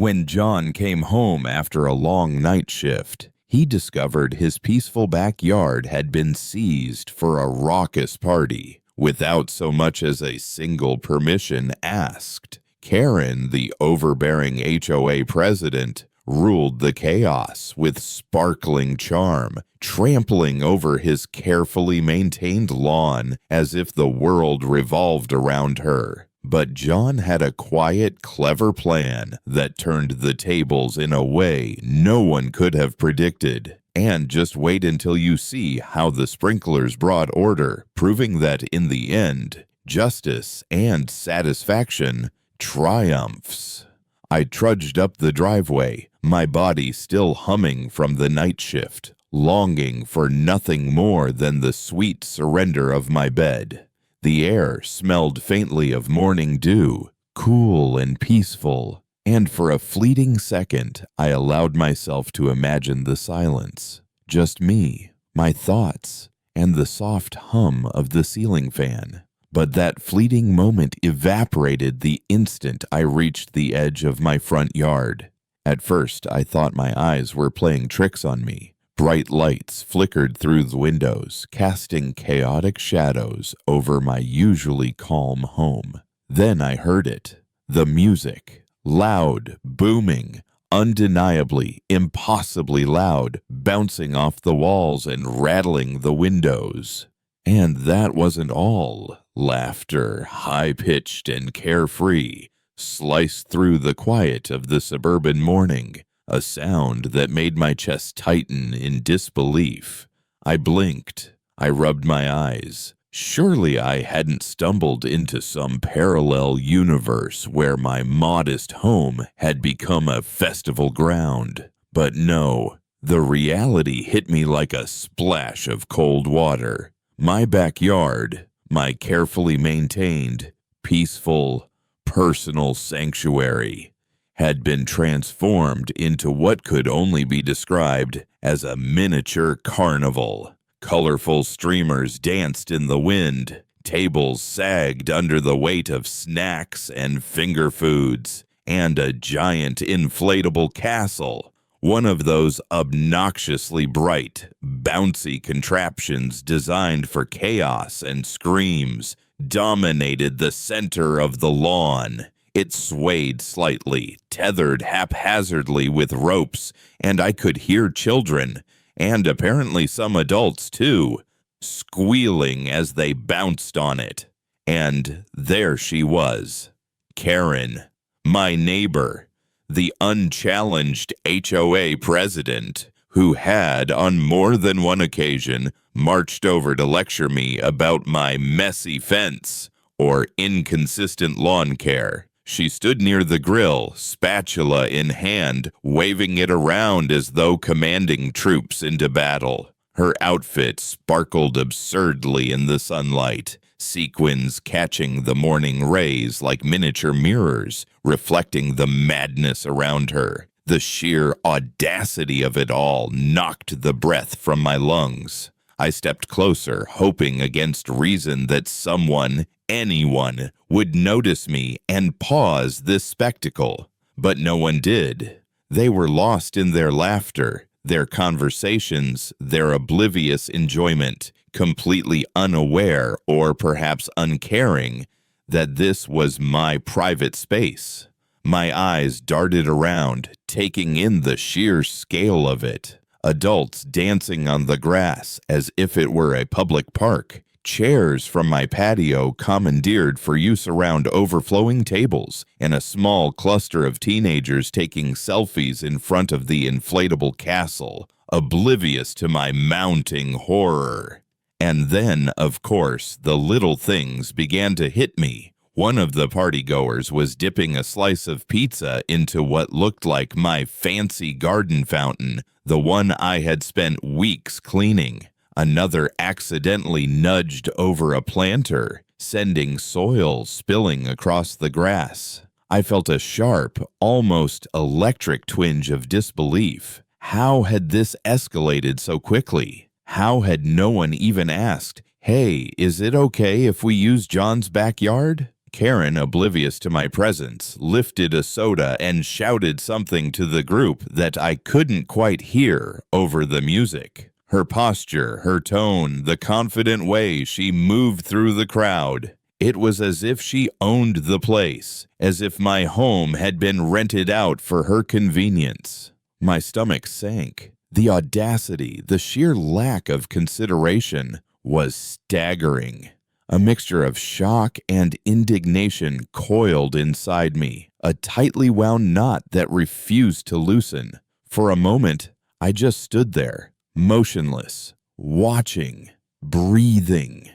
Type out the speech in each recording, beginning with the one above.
When John came home after a long night shift, he discovered his peaceful backyard had been seized for a raucous party, without so much as a single permission asked. Karen, the overbearing HOA president, ruled the chaos with sparkling charm, trampling over his carefully maintained lawn as if the world revolved around her. But John had a quiet, clever plan that turned the tables in a way no one could have predicted. And just wait until you see how the sprinklers brought order, proving that in the end, justice and satisfaction triumphs. I trudged up the driveway, my body still humming from the night shift, longing for nothing more than the sweet surrender of my bed. The air smelled faintly of morning dew, cool and peaceful, and for a fleeting second I allowed myself to imagine the silence. Just me, my thoughts, and the soft hum of the ceiling fan. But that fleeting moment evaporated the instant I reached the edge of my front yard. At first, I thought my eyes were playing tricks on me. Bright lights flickered through the windows, casting chaotic shadows over my usually calm home. Then I heard it. The music. Loud, booming, undeniably, impossibly loud, bouncing off the walls and rattling the windows. And that wasn't all. Laughter, high-pitched and carefree, sliced through the quiet of the suburban morning, a sound that made my chest tighten in disbelief. I blinked. I rubbed my eyes. Surely I hadn't stumbled into some parallel universe where my modest home had become a festival ground. But no, the reality hit me like a splash of cold water. My backyard, my carefully maintained, peaceful, personal sanctuary, had been transformed into what could only be described as a miniature carnival. Colorful streamers danced in the wind, tables sagged under the weight of snacks and finger foods, and a giant inflatable castle, one of those obnoxiously bright, bouncy contraptions designed for chaos and screams, dominated the center of the lawn. It swayed slightly, tethered haphazardly with ropes, and I could hear children, and apparently some adults too, squealing as they bounced on it. And there she was, Karen, my neighbor, the unchallenged HOA president, who had, on more than one occasion, marched over to lecture me about my messy fence or inconsistent lawn care. She stood near the grill, spatula in hand, waving it around as though commanding troops into battle. Her outfit sparkled absurdly in the sunlight, sequins catching the morning rays like miniature mirrors, reflecting the madness around her. The sheer audacity of it all knocked the breath from my lungs. I stepped closer, hoping against reason that someone, anyone, would notice me and pause this spectacle. But no one did. They were lost in their laughter, their conversations, their oblivious enjoyment, completely unaware or perhaps uncaring that this was my private space. My eyes darted around, taking in the sheer scale of it. Adults dancing on the grass as if it were a public park. Chairs from my patio commandeered for use around overflowing tables, and a small cluster of teenagers taking selfies in front of the inflatable castle, oblivious to my mounting horror. And then, of course, the little things began to hit me. One of the partygoers was dipping a slice of pizza into what looked like my fancy garden fountain, the one I had spent weeks cleaning. Another accidentally nudged over a planter, sending soil spilling across the grass. I felt a sharp, almost electric twinge of disbelief. How had this escalated so quickly? How had no one even asked, "Hey, is it okay if we use John's backyard?" Karen, oblivious to my presence, lifted a soda and shouted something to the group that I couldn't quite hear over the music. Her posture, her tone, the confident way she moved through the crowd. It was as if she owned the place, as if my home had been rented out for her convenience. My stomach sank. The audacity, the sheer lack of consideration was staggering. A mixture of shock and indignation coiled inside me, a tightly wound knot that refused to loosen. For a moment, I just stood there, motionless, watching, breathing,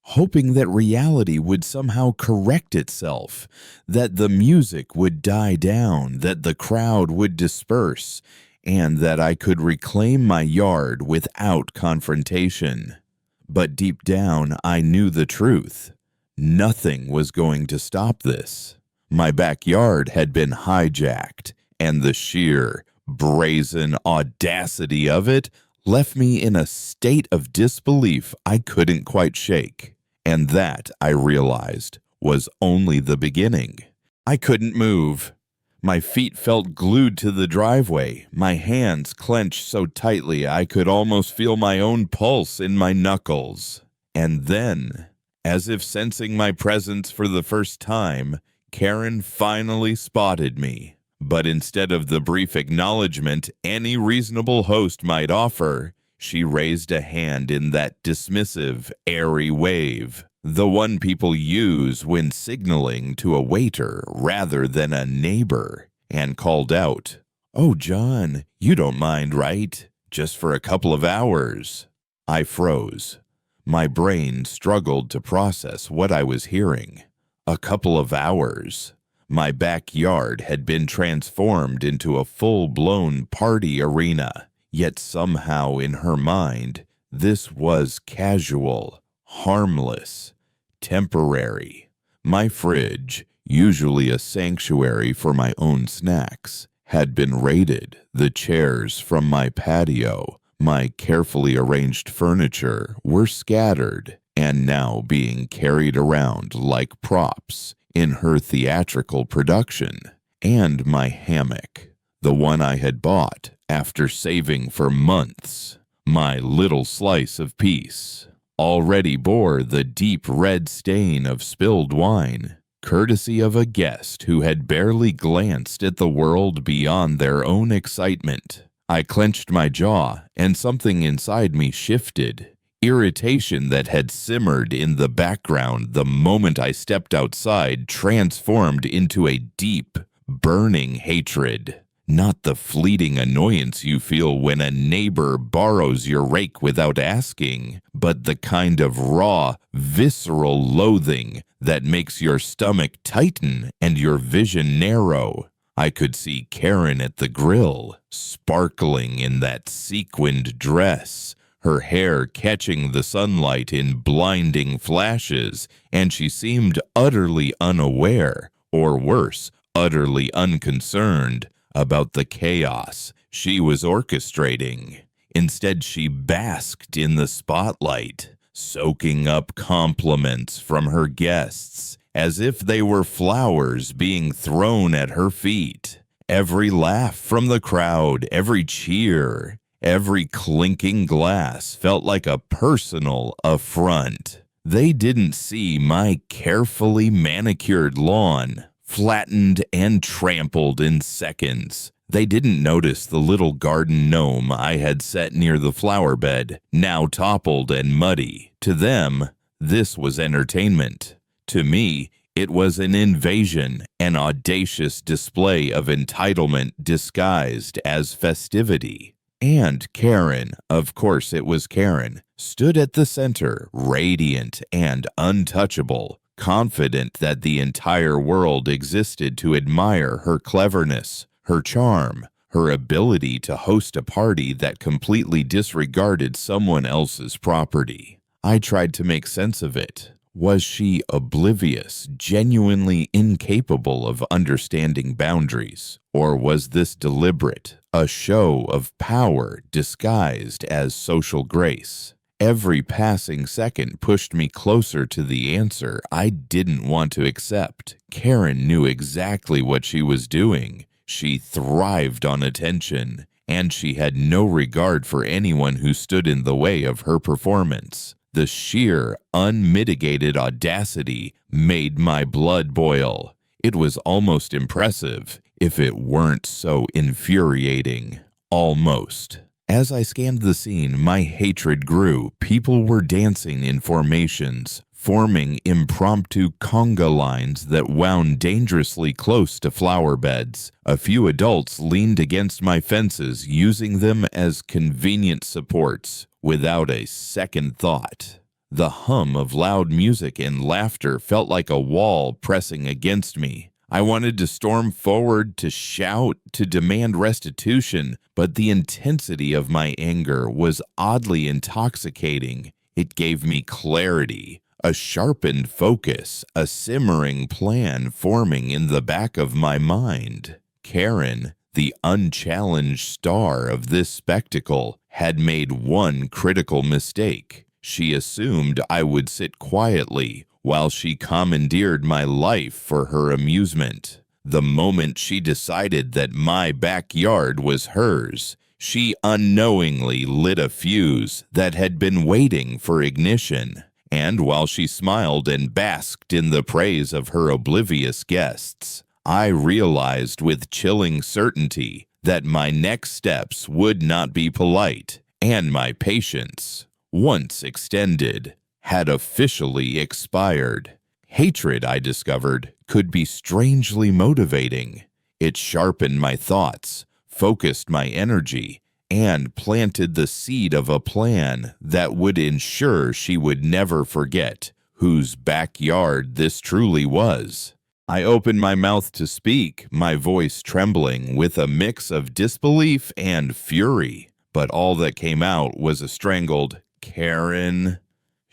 hoping that reality would somehow correct itself, that the music would die down, that the crowd would disperse, and that I could reclaim my yard without confrontation. But deep down, I knew the truth. Nothing was going to stop this. My backyard had been hijacked, and the sheer, brazen audacity of it left me in a state of disbelief I couldn't quite shake. And that, I realized, was only the beginning. I couldn't move. My feet felt glued to the driveway, my hands clenched so tightly I could almost feel my own pulse in my knuckles. And then, as if sensing my presence for the first time, Karen finally spotted me. But instead of the brief acknowledgement any reasonable host might offer, she raised a hand in that dismissive, airy wave. The one people use when signaling to a waiter rather than a neighbor, and called out, "Oh, John, you don't mind, right? Just for a couple of hours." I froze. My brain struggled to process what I was hearing. A couple of hours. My backyard had been transformed into a full-blown party arena, yet somehow in her mind, this was casual, harmless, temporary. My fridge, usually a sanctuary for my own snacks, had been raided. The chairs from my patio, my carefully arranged furniture, were scattered and now being carried around like props in her theatrical production. And my hammock, the one I had bought after saving for months, my little slice of peace, already bore the deep red stain of spilled wine, courtesy of a guest who had barely glanced at the world beyond their own excitement. I clenched my jaw, and something inside me shifted. Irritation that had simmered in the background the moment I stepped outside transformed into a deep, burning hatred. Not the fleeting annoyance you feel when a neighbor borrows your rake without asking, but the kind of raw, visceral loathing that makes your stomach tighten and your vision narrow. I could see Karen at the grill, sparkling in that sequined dress, her hair catching the sunlight in blinding flashes, and she seemed utterly unaware, or worse, utterly unconcerned, about the chaos she was orchestrating. Instead, she basked in the spotlight, soaking up compliments from her guests as if they were flowers being thrown at her feet. Every laugh from the crowd, every cheer, every clinking glass felt like a personal affront. They didn't see my carefully manicured lawn, flattened and trampled in seconds. They didn't notice the little garden gnome I had set near the flower bed, now toppled and muddy. To them, this was entertainment. To me, it was an invasion, an audacious display of entitlement disguised as festivity. And Karen, of course it was Karen, stood at the center, radiant and untouchable, confident that the entire world existed to admire her cleverness, her charm, her ability to host a party that completely disregarded someone else's property. I tried to make sense of it. Was she oblivious, genuinely incapable of understanding boundaries? Or was this deliberate, a show of power disguised as social grace? Every passing second pushed me closer to the answer I didn't want to accept. Karen knew exactly what she was doing. She thrived on attention, and she had no regard for anyone who stood in the way of her performance. The sheer, unmitigated audacity made my blood boil. It was almost impressive, if it weren't so infuriating. Almost. As I scanned the scene, my hatred grew. People were dancing in formations, forming impromptu conga lines that wound dangerously close to flower beds. A few adults leaned against my fences, using them as convenient supports, without a second thought. The hum of loud music and laughter felt like a wall pressing against me. I wanted to storm forward, to shout, to demand restitution, but the intensity of my anger was oddly intoxicating. It gave me clarity, a sharpened focus, a simmering plan forming in the back of my mind. Karen, the unchallenged star of this spectacle, had made one critical mistake. She assumed I would sit quietly while she commandeered my life for her amusement. The moment she decided that my backyard was hers, she unknowingly lit a fuse that had been waiting for ignition. And while she smiled and basked in the praise of her oblivious guests, I realized with chilling certainty that my next steps would not be polite, and my patience, once extended, had officially expired. Hatred, I discovered, could be strangely motivating. It sharpened my thoughts, focused my energy, and planted the seed of a plan that would ensure she would never forget whose backyard this truly was. I opened my mouth to speak, my voice trembling with a mix of disbelief and fury, but all that came out was a strangled, "Karen."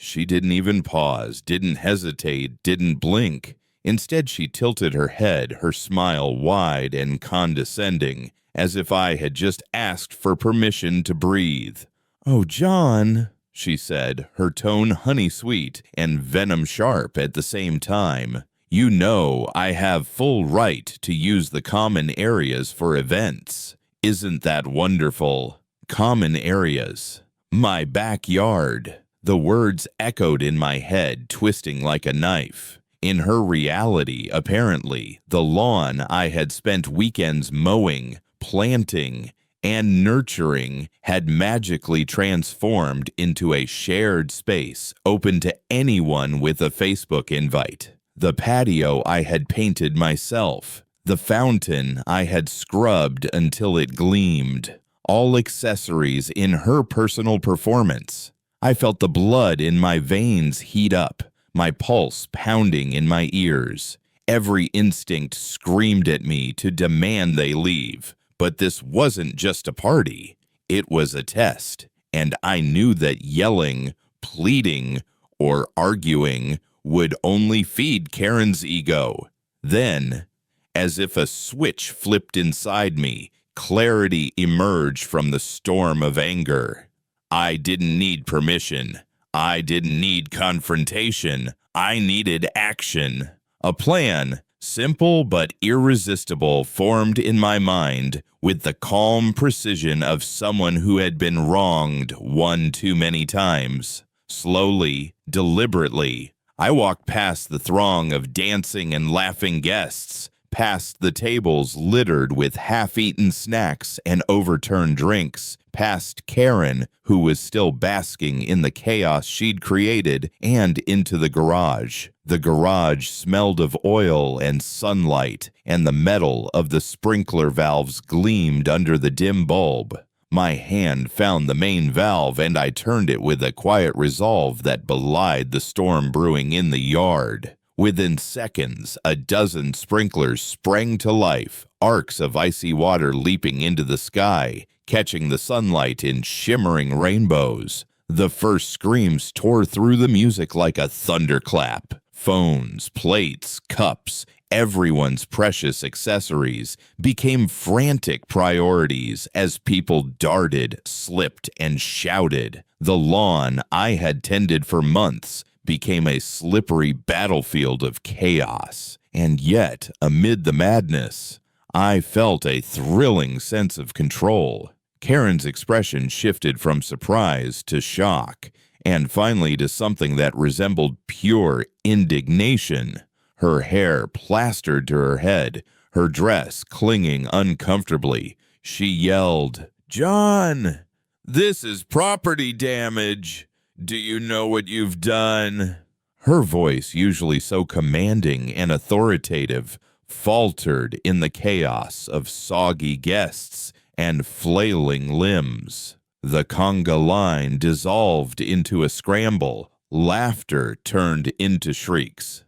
She didn't even pause, didn't hesitate, didn't blink. Instead, she tilted her head, her smile wide and condescending, as if I had just asked for permission to breathe. "Oh, John," she said, her tone honey-sweet and venom-sharp at the same time. "You know I have full right to use the common areas for events. Isn't that wonderful? Common areas. My backyard." The words echoed in my head, twisting like a knife. In her reality, apparently, the lawn I had spent weekends mowing, planting, and nurturing had magically transformed into a shared space open to anyone with a Facebook invite. The patio I had painted myself, the fountain I had scrubbed until it gleamed, all accessories in her personal performance. I felt the blood in my veins heat up, my pulse pounding in my ears. Every instinct screamed at me to demand they leave. But this wasn't just a party. It was a test, and I knew that yelling, pleading, or arguing would only feed Karen's ego. Then, as if a switch flipped inside me, clarity emerged from the storm of anger. I didn't need permission. I didn't need confrontation. I needed action. A plan, simple but irresistible, formed in my mind with the calm precision of someone who had been wronged one too many times. Slowly, deliberately, I walked past the throng of dancing and laughing guests, past the tables littered with half-eaten snacks and overturned drinks, past Karen, who was still basking in the chaos she'd created, and into the garage. The garage smelled of oil and sunlight, and the metal of the sprinkler valves gleamed under the dim bulb. My hand found the main valve, and I turned it with a quiet resolve that belied the storm brewing in the yard. Within seconds, a dozen sprinklers sprang to life, arcs of icy water leaping into the sky, catching the sunlight in shimmering rainbows. The first screams tore through the music like a thunderclap. Phones, plates, cups, Everyone's precious accessories became frantic priorities as people darted, slipped, and shouted. The lawn I had tended for months became a slippery battlefield of chaos. And yet, amid the madness, I felt a thrilling sense of control. Karen's expression shifted from surprise to shock, and finally to something that resembled pure indignation. Her hair plastered to her head, her dress clinging uncomfortably. She yelled, "John, this is property damage. Do you know what you've done?" Her voice, usually so commanding and authoritative, faltered in the chaos of soggy guests and flailing limbs. The conga line dissolved into a scramble. Laughter turned into shrieks.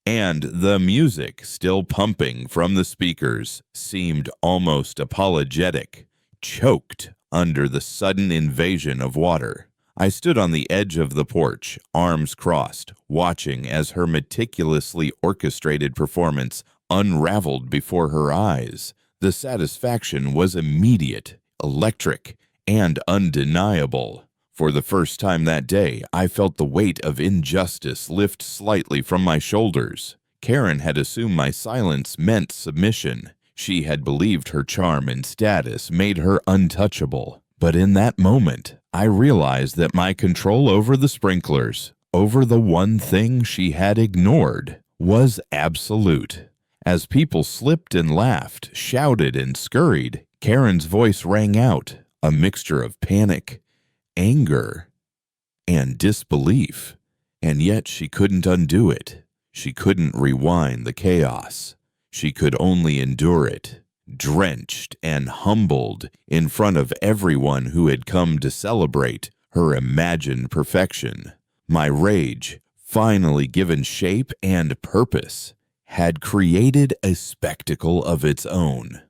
And the music, still pumping from the speakers, seemed almost apologetic, choked under the sudden invasion of water. I stood on the edge of the porch, arms crossed, watching as her meticulously orchestrated performance unraveled before her eyes. The satisfaction was immediate, electric, and undeniable. For the first time that day, I felt the weight of injustice lift slightly from my shoulders. Karen had assumed my silence meant submission. She had believed her charm and status made her untouchable. But in that moment, I realized that my control over the sprinklers, over the one thing she had ignored, was absolute. As people slipped and laughed, shouted and scurried, Karen's voice rang out, a mixture of panic, anger, and disbelief. And yet she couldn't undo it. She couldn't rewind the chaos. She could only endure it, drenched and humbled in front of everyone who had come to celebrate her imagined perfection. My rage, finally given shape and purpose, had created a spectacle of its own,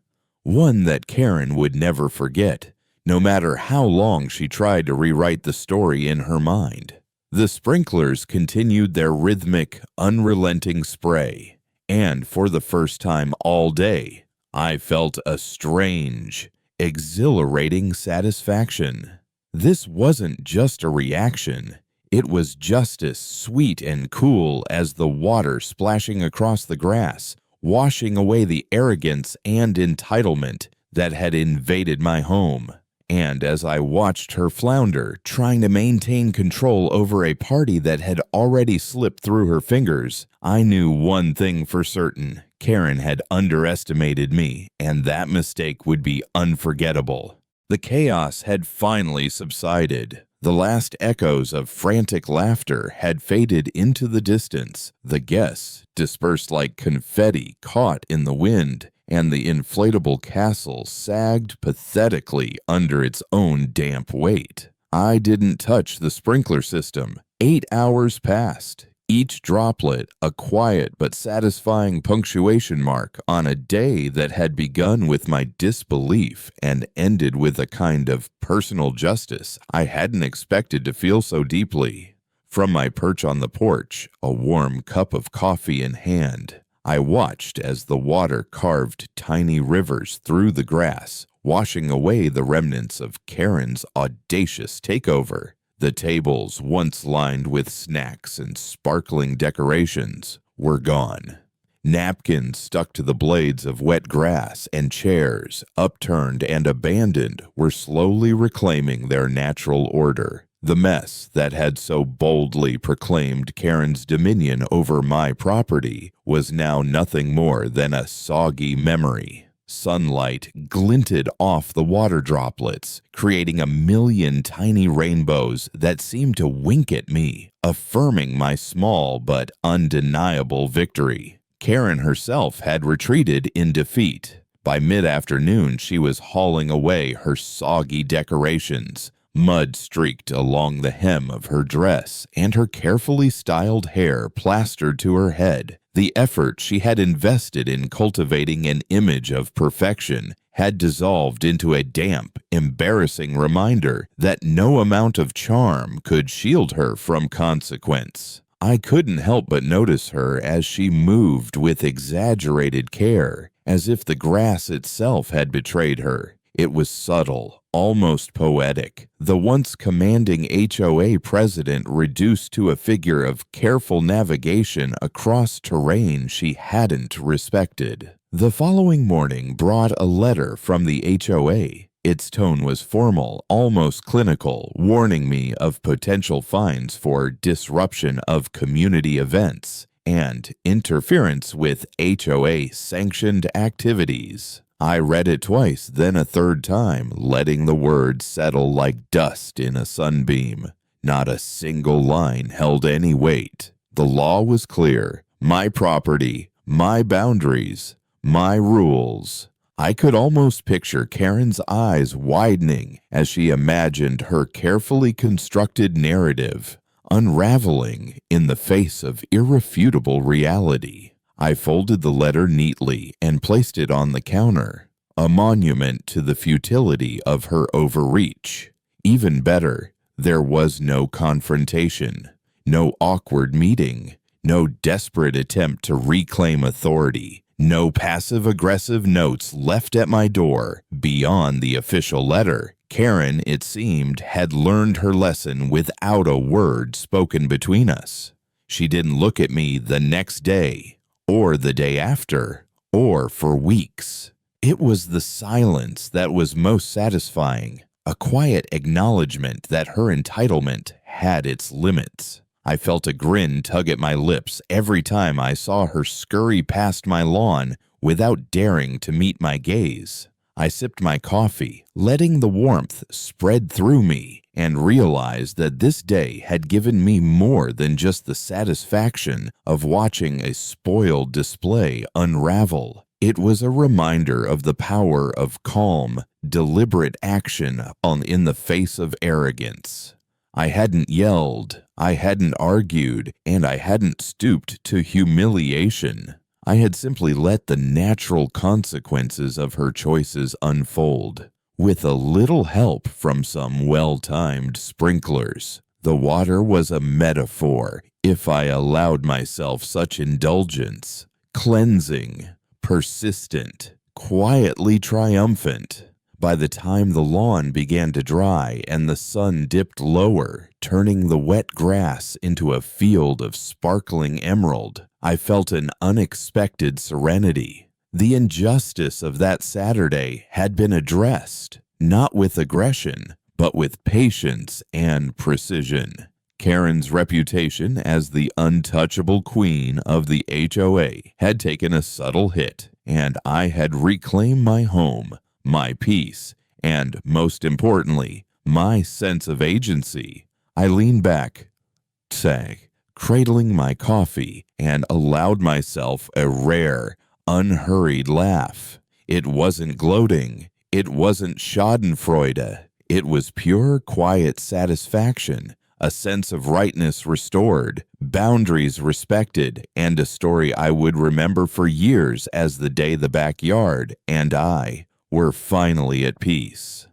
one that Karen would never forget, no matter how long she tried to rewrite the story in her mind. The sprinklers continued their rhythmic, unrelenting spray, and for the first time all day, I felt a strange, exhilarating satisfaction. This wasn't just a reaction. It was justice, sweet and cool as the water splashing across the grass, washing away the arrogance and entitlement that had invaded my home. And as I watched her flounder, trying to maintain control over a party that had already slipped through her fingers, I knew one thing for certain. Karen had underestimated me, and that mistake would be unforgettable. The chaos had finally subsided. The last echoes of frantic laughter had faded into the distance. The guests, dispersed like confetti caught in the wind, and the inflatable castle sagged pathetically under its own damp weight. I didn't touch the sprinkler system. 8 hours passed, each droplet a quiet but satisfying punctuation mark on a day that had begun with my disbelief and ended with a kind of personal justice I hadn't expected to feel so deeply. From my perch on the porch, a warm cup of coffee in hand, I watched as the water carved tiny rivers through the grass, washing away the remnants of Karen's audacious takeover. The tables, once lined with snacks and sparkling decorations, were gone. Napkins stuck to the blades of wet grass, and chairs, upturned and abandoned, were slowly reclaiming their natural order. The mess that had so boldly proclaimed Karen's dominion over my property was now nothing more than a soggy memory. Sunlight glinted off the water droplets, creating a million tiny rainbows that seemed to wink at me, affirming my small but undeniable victory. Karen herself had retreated in defeat. By mid-afternoon, she was hauling away her soggy decorations. Mud streaked along the hem of her dress, and her carefully styled hair plastered to her head. The effort she had invested in cultivating an image of perfection had dissolved into a damp, embarrassing reminder that no amount of charm could shield her from consequence. I couldn't help but notice her as she moved with exaggerated care, as if the grass itself had betrayed her. It was subtle, almost poetic. The once commanding HOA president reduced to a figure of careful navigation across terrain she hadn't respected. The following morning brought a letter from the HOA. Its tone was formal, almost clinical, warning me of potential fines for disruption of community events and interference with HOA-sanctioned activities. I read it twice, then a third time, letting the words settle like dust in a sunbeam. Not a single line held any weight. The law was clear. My property, my boundaries, my rules. I could almost picture Karen's eyes widening as she imagined her carefully constructed narrative unraveling in the face of irrefutable reality. I folded the letter neatly and placed it on the counter, a monument to the futility of her overreach. Even better, there was no confrontation, no awkward meeting, no desperate attempt to reclaim authority. No passive-aggressive notes left at my door beyond the official letter. Karen, it seemed, had learned her lesson without a word spoken between us. She didn't look at me the next day, or the day after, or for weeks. It was the silence that was most satisfying, a quiet acknowledgement that her entitlement had its limits. I felt a grin tug at my lips every time I saw her scurry past my lawn without daring to meet my gaze. I sipped my coffee, letting the warmth spread through me, and realized that this day had given me more than just the satisfaction of watching a spoiled display unravel. It was a reminder of the power of calm, deliberate action in the face of arrogance. I hadn't yelled, I hadn't argued, and I hadn't stooped to humiliation. I had simply let the natural consequences of her choices unfold. With a little help from some well-timed sprinklers, the water was a metaphor if I allowed myself such indulgence. Cleansing, persistent, quietly triumphant. By the time the lawn began to dry and the sun dipped lower, turning the wet grass into a field of sparkling emerald, I felt an unexpected serenity. The injustice of that Saturday had been addressed, not with aggression, but with patience and precision. Karen's reputation as the untouchable queen of the HOA had taken a subtle hit, and I had reclaimed my home, my peace, and, most importantly, my sense of agency. I leaned back, cradling my coffee, and allowed myself a rare, unhurried laugh. It wasn't gloating. It wasn't schadenfreude. It was pure, quiet satisfaction, a sense of rightness restored, boundaries respected, and a story I would remember for years as the day the backyard and I were finally at peace.